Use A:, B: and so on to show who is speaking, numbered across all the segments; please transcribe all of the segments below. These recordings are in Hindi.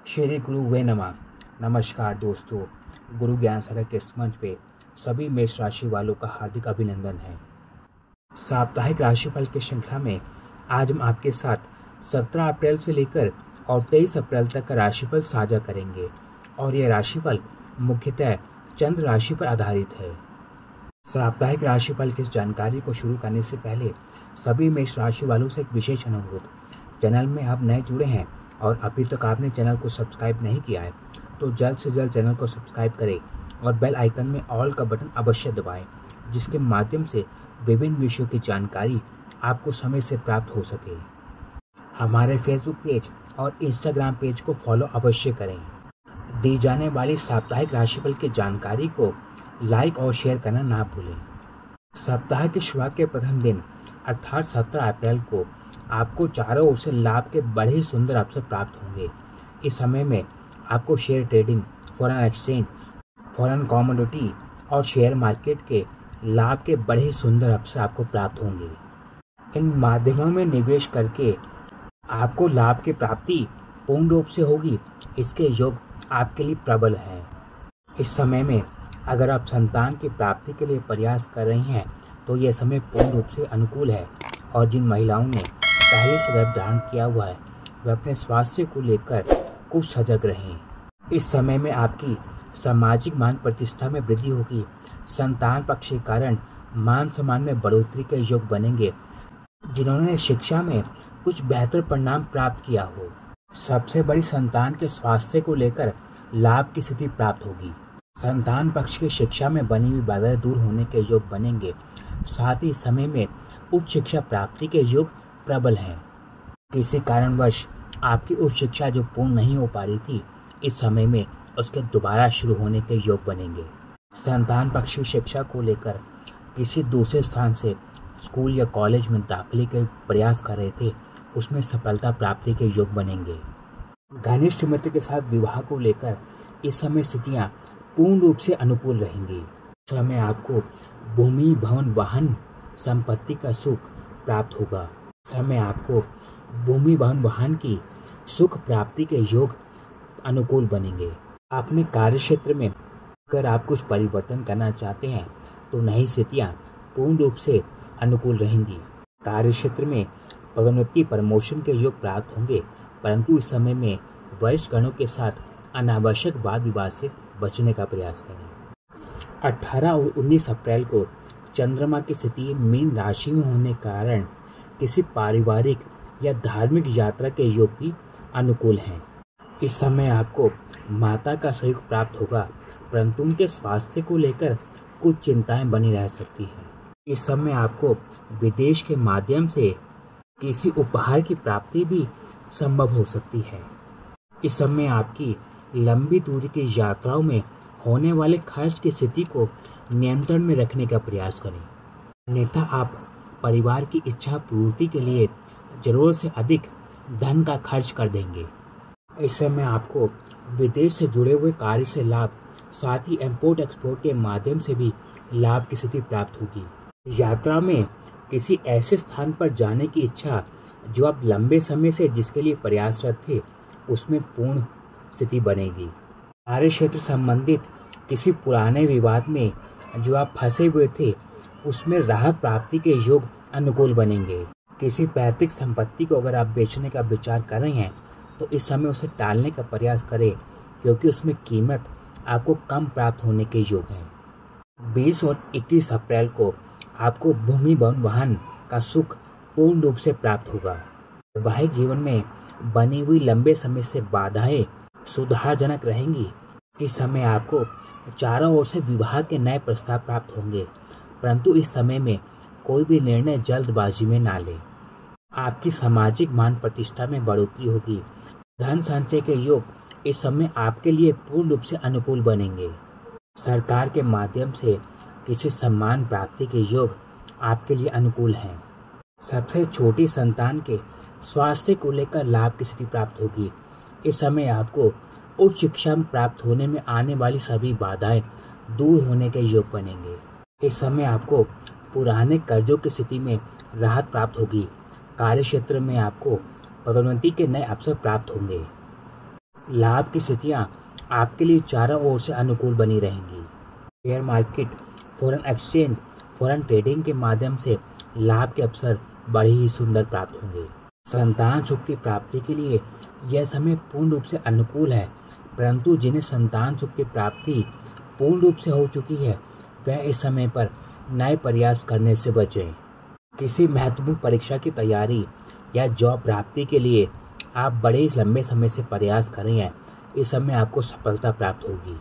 A: श्री गुरु वे नमः। नमस्कार दोस्तों, गुरु ज्ञान सागर के इस मंच पे सभी मेष राशि वालों का हार्दिक अभिनंदन है। साप्ताहिक राशिफल की श्रृंखला में आज हम आपके साथ 17 अप्रैल से लेकर और 23 अप्रैल तक का राशिफल साझा करेंगे और यह राशिफल मुख्यतः चंद्र राशि पर आधारित है। साप्ताहिक राशिफल की इस जानकारी को शुरू करने से पहले सभी मेष राशि वालों से एक विशेष अनुरोध। चैनल में आप नए जुड़े हैं और अभी तक आपने चैनल को सब्सक्राइब नहीं किया है तो जल्द से जल्द चैनल को सब्सक्राइब करें और बेल आइकन में ऑल का बटन अवश्य दबाएं, जिसके माध्यम से विभिन्न विषयों की जानकारी आपको समय से प्राप्त हो सके। हमारे फेसबुक पेज और इंस्टाग्राम पेज को फॉलो अवश्य करें। दी जाने वाली साप्ताहिक राशिफल की जानकारी को लाइक और शेयर करना ना भूलें। सप्ताह की शुरुआत के प्रथम दिन अर्थात 17 अप्रैल को आपको चारों ओर से लाभ के बड़े ही सुंदर अवसर प्राप्त होंगे। इस समय में आपको share trading, foreign exchange, foreign commodity और शेयर मार्केट के लाभ के बड़े ही सुंदर अवसर आपको प्राप्त होंगे। इन माध्यमों में निवेश करके आपको लाभ की प्राप्ति पूर्ण रूप से होगी। इसके योग आपके लिए प्रबल हैं। इस समय में अगर आप संतान की प्राप्ति के लिए प्रयास कर रही हैं तो यह समय पूर्ण रूप से अनुकूल है। और जिन महिलाओं ने पहले से गर्भ धारण किया हुआ है वे अपने स्वास्थ्य को लेकर कुछ सजग रहें। इस समय में आपकी सामाजिक मान प्रतिष्ठा में वृद्धि होगी। संतान पक्ष के कारण मान सम्मान में बढ़ोतरी के योग बनेंगे। जिन्होंने शिक्षा में कुछ बेहतर परिणाम प्राप्त किया हो, सबसे बड़ी संतान के स्वास्थ्य को लेकर लाभ की स्थिति प्राप्त होगी। संतान पक्ष की शिक्षा में बनी हुई बाधाएं दूर होने के योग बनेंगे। साथ ही समय में उच्च शिक्षा प्राप्ति के योग प्रबल हैं। किसी कारणवश आपकी उच्च शिक्षा जो पूर्ण नहीं हो पा रही थी, इस समय में उसके दोबारा शुरू होने के योग बनेंगे। संतान पक्ष की शिक्षा को लेकर किसी दूसरे स्थान से स्कूल या कॉलेज में दाखिले के प्रयास कर रहे थे, उसमें सफलता प्राप्ति के योग बनेंगे। घनिष्ठ मित्र के साथ विवाह को लेकर इस समय स्थितियां पूर्ण रूप से अनुकूल रहेंगी। इस समय आपको भूमि, भवन, वाहन, संपत्ति का सुख प्राप्त होगा। इस समय आपको भूमि, भवन, वाहन की सुख प्राप्ति के योग अनुकूल बनेंगे। अपने कार्य क्षेत्र में अगर आप कुछ परिवर्तन करना चाहते हैं तो नई स्थितियां पूर्ण रूप से अनुकूल रहेंगी। कार्य क्षेत्र में पदोन्नति, प्रमोशन के योग प्राप्त होंगे, परंतु इस समय में वरिष्ठ गणों के साथ अनावश्यक वाद विवाद से बचने का प्रयास करें। 18 और 19 अप्रैल को चंद्रमा की स्थिति मीन राशि में होने के कारण किसी पारिवारिक या धार्मिक यात्रा के योग भी अनुकूल हैं। इस समय आपको माता का सहयोग प्राप्त होगा, परंतु उनके स्वास्थ्य को लेकर कुछ चिंताएं बनी रह सकती हैं। इस समय आपको विदेश के माध्यम से किसी उपहार की प्राप्ति भी संभव हो सकती है। इस समय आपकी लंबी दूरी की यात्राओं में होने वाले खर्च की स्थिति को नियंत्रण में रखने का प्रयास करें, अन्यथा आप परिवार की इच्छा पूर्ति के लिए जरूरत से अधिक धन का खर्च कर देंगे। इस समय आपको विदेश से जुड़े हुए कार्य से लाभ, साथ ही इंपोर्ट एक्सपोर्ट के माध्यम से भी लाभ की स्थिति प्राप्त होगी। यात्रा में किसी ऐसे स्थान पर जाने की इच्छा जो आप लंबे समय से जिसके लिए प्रयासरत थे, उसमें पूर्ण स्थिति बनेगी। कार्य क्षेत्र संबंधित किसी पुराने विवाद में जो आप फंसे हुए थे, उसमें राहत प्राप्ति के योग अनुकूल बनेंगे। किसी पैतृक संपत्ति को अगर आप बेचने का विचार कर रहे हैं तो इस समय उसे टालने का प्रयास करें, क्योंकि उसमें कीमत आपको कम प्राप्त होने के योग हैं। 20 और 21 अप्रैल को आपको भूमि, भवन, वाहन का सुख पूर्ण रूप से प्राप्त होगा। वैवाहिक जीवन में बनी हुई लंबे समय से बाधाएं सुधारजनक रहेंगी। इस समय आपको चारों ओर से विवाह के नए प्रस्ताव प्राप्त होंगे, परंतु इस समय में कोई भी निर्णय जल्दबाजी में ना लें। आपकी सामाजिक मान प्रतिष्ठा में बढ़ोतरी होगी। धन संचय के योग इस समय आपके लिए पूर्ण रूप से अनुकूल बनेंगे। सरकार के माध्यम से किसी सम्मान प्राप्ति के योग आपके लिए अनुकूल हैं। सबसे छोटी संतान के स्वास्थ्य को लेकर लाभ की स्थिति प्राप्त होगी। इस समय आपको उच्च शिक्षा प्राप्त होने में आने वाली सभी बाधाएं दूर होने के योग बनेंगे। इस समय आपको पुराने कर्जों की स्थिति में राहत प्राप्त होगी। कार्य क्षेत्र में आपको पदोन्नति के नए अवसर प्राप्त होंगे। लाभ की स्थितियाँ आपके लिए चारों ओर से अनुकूल बनी रहेंगी। Share market, foreign exchange, foreign trading के माध्यम से लाभ के अवसर बड़े ही सुंदर प्राप्त होंगे। संतान सुख की प्राप्ति के लिए यह समय पूर्ण रूप से अनुकूल है, परंतु जिन्हें संतान सुख की प्राप्ति पूर्ण रूप से हो चुकी है वह इस समय पर नए प्रयास करने से बचें। किसी महत्वपूर्ण परीक्षा की तैयारी या जॉब प्राप्ति के लिए आप बड़े लंबे समय से प्रयास कर रहे हैं, इस समय आपको सफलता प्राप्त होगी।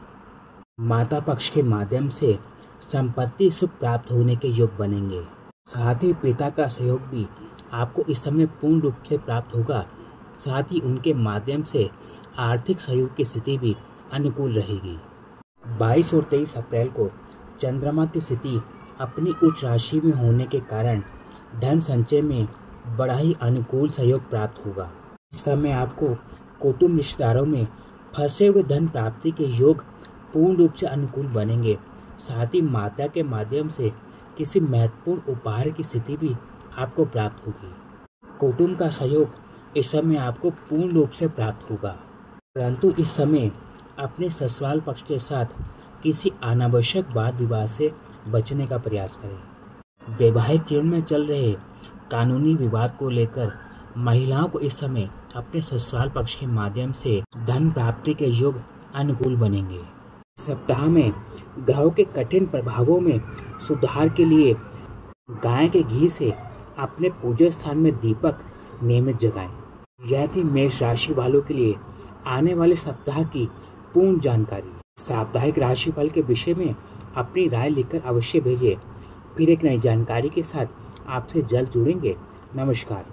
A: माता पक्ष के माध्यम से संपत्ति सुख प्राप्त होने के योग बनेंगे। साथ ही पिता का सहयोग भी आपको इस समय पूर्ण रूप से प्राप्त होगा। साथ ही उनके माध्यम से आर्थिक सहयोग की स्थिति भी अनुकूल रहेगी। 22 और 23 अप्रैल को चंद्रमा की स्थिति अपनी उच्च राशि में होने के कारण धन संचय में बड़ा ही अनुकूल सहयोग प्राप्त होगा। इस समय आपको कुटुंब रिश्तेदारों में फंसे हुए धन प्राप्ति के योग पूर्ण रूप से अनुकूल बनेंगे। साथ ही माता के माध्यम से किसी महत्वपूर्ण उपहार की स्थिति भी आपको प्राप्त होगी। कुटुंब का सहयोग इस समय आपको पूर्ण रूप से प्राप्त होगा, परंतु इस समय अपने ससुराल पक्ष के साथ किसी अनावश्यक वाद विवाद से बचने का प्रयास करें। वैवाहिक जीवन में चल रहे कानूनी विवाद को लेकर महिलाओं को इस समय अपने ससुराल पक्ष के माध्यम से धन प्राप्ति के योग अनुकूल बनेंगे। सप्ताह में ग्रहों के कठिन प्रभावों में सुधार के लिए गाय के घी से अपने पूजा स्थान में दीपक नियमित जगाएं। यह थी मेष राशि वालों के लिए आने वाले सप्ताह की पूर्ण जानकारी। साप्ताहिक राशिफल के विषय में अपनी राय लिखकर अवश्य भेजें। फिर एक नई जानकारी के साथ आपसे जल्द जुड़ेंगे। नमस्कार।